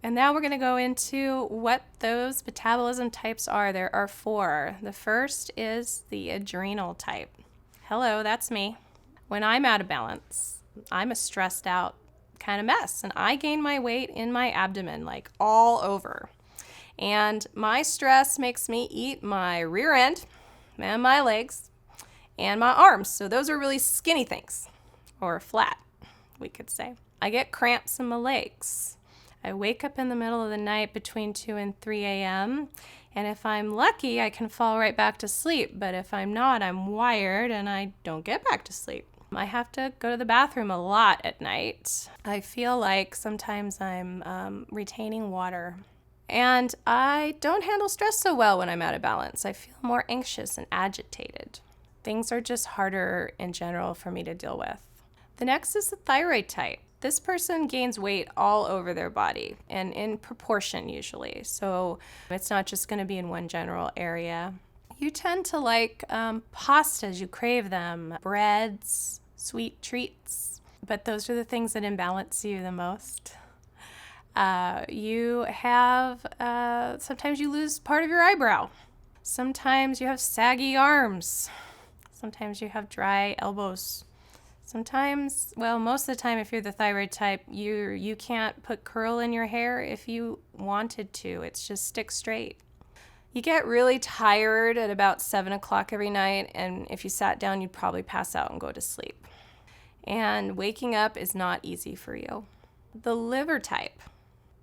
And now we're going to go into what those metabolism types are. There are 4. The first is the adrenal type. Hello, that's me. When I'm out of balance, I'm a stressed out kind of mess, and I gain my weight in my abdomen, like all over. And my stress makes me eat my rear end and my legs and my arms. So those are really skinny things, or flat, we could say. I get cramps in my legs. I wake up in the middle of the night between 2 and 3 a.m. And if I'm lucky, I can fall right back to sleep. But if I'm not, I'm wired and I don't get back to sleep. I have to go to the bathroom a lot at night. I feel like sometimes I'm retaining water. And I don't handle stress so well when I'm out of balance. I feel more anxious and agitated. Things are just harder in general for me to deal with. The next is the thyroid type. This person gains weight all over their body and in proportion usually. So it's not just going to be in one general area. You tend to like pastas, you crave them, breads, sweet treats, but those are the things that imbalance you the most. You have, sometimes you lose part of your eyebrow. Sometimes you have saggy arms. Sometimes you have dry elbows. Sometimes, well, most of the time, if you're the thyroid type, you can't put curl in your hair if you wanted to. It's just stick straight. You get really tired at about 7 o'clock every night, and if you sat down, you'd probably pass out and go to sleep. And waking up is not easy for you. The liver type.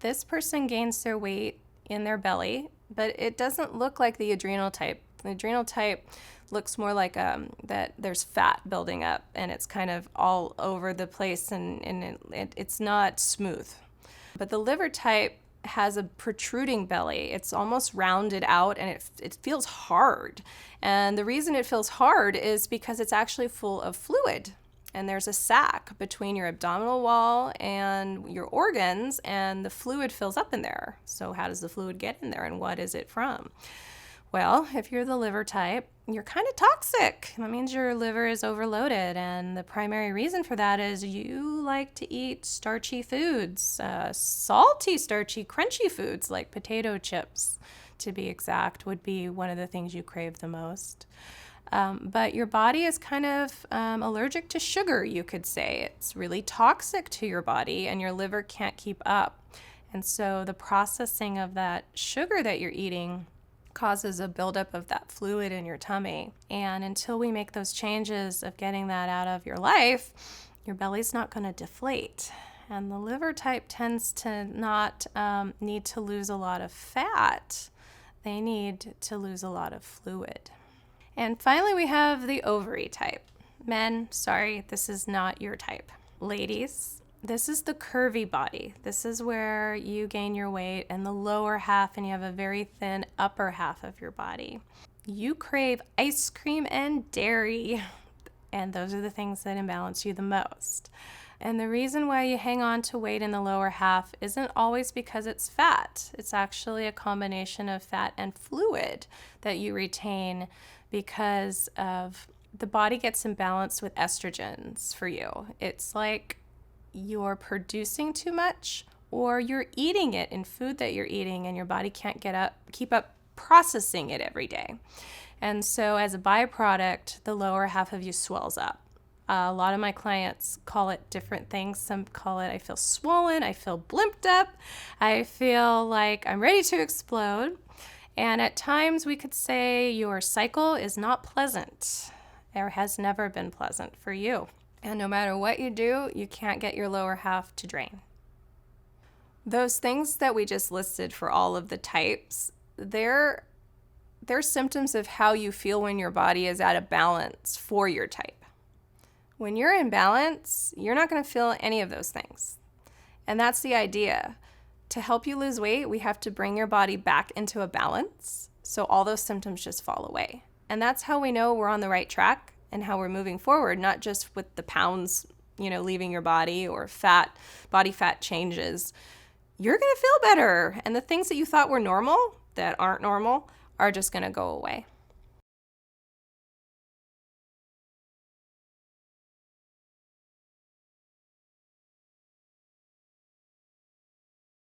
This person gains their weight in their belly, but it doesn't look like the adrenal type. The adrenal type looks more like that there's fat building up and it's kind of all over the place and it's not smooth. But the liver type has a protruding belly. It's almost rounded out and it feels hard. And the reason it feels hard is because it's actually full of fluid. And there's a sac between your abdominal wall and your organs, and the fluid fills up in there. So how does the fluid get in there and what is it from? Well, if you're the liver type, you're kind of toxic. That means your liver is overloaded, and the primary reason for that is you like to eat starchy foods, salty, starchy, crunchy foods like potato chips, to be exact, would be one of the things you crave the most. But your body is kind of allergic to sugar, you could say. It's really toxic to your body, and your liver can't keep up. And so the processing of that sugar that you're eating causes a buildup of that fluid in your tummy. And until we make those changes of getting that out of your life, your belly's not going to deflate. And the liver type tends to not need to lose a lot of fat. They need to lose a lot of fluid. And finally, we have the ovary type. Men, sorry, this is not your type. Ladies, this is the curvy body. This is where you gain your weight in the lower half and you have a very thin upper half of your body. You crave ice cream and dairy, and those are the things that imbalance you the most. And the reason why you hang on to weight in the lower half isn't always because it's fat. It's actually a combination of fat and fluid that you retain because of the body gets imbalanced with estrogens for you. It's like you're producing too much or you're eating it in food that you're eating and your body can't keep up processing it every day. And so as a byproduct, the lower half of you swells up. A lot of my clients call it different things. Some call it, I feel swollen, I feel blimped up, I feel like I'm ready to explode. And at times we could say your cycle is not pleasant or has never been pleasant for you. And no matter what you do, you can't get your lower half to drain. Those things that we just listed for all of the types, they're symptoms of how you feel when your body is out of balance for your type. When you're in balance, you're not going to feel any of those things. And that's the idea. To help you lose weight, we have to bring your body back into a balance so all those symptoms just fall away. And that's how we know we're on the right track and how we're moving forward, not just with the pounds, leaving your body or body fat changes. You're going to feel better. And the things that you thought were normal that aren't normal are just going to go away.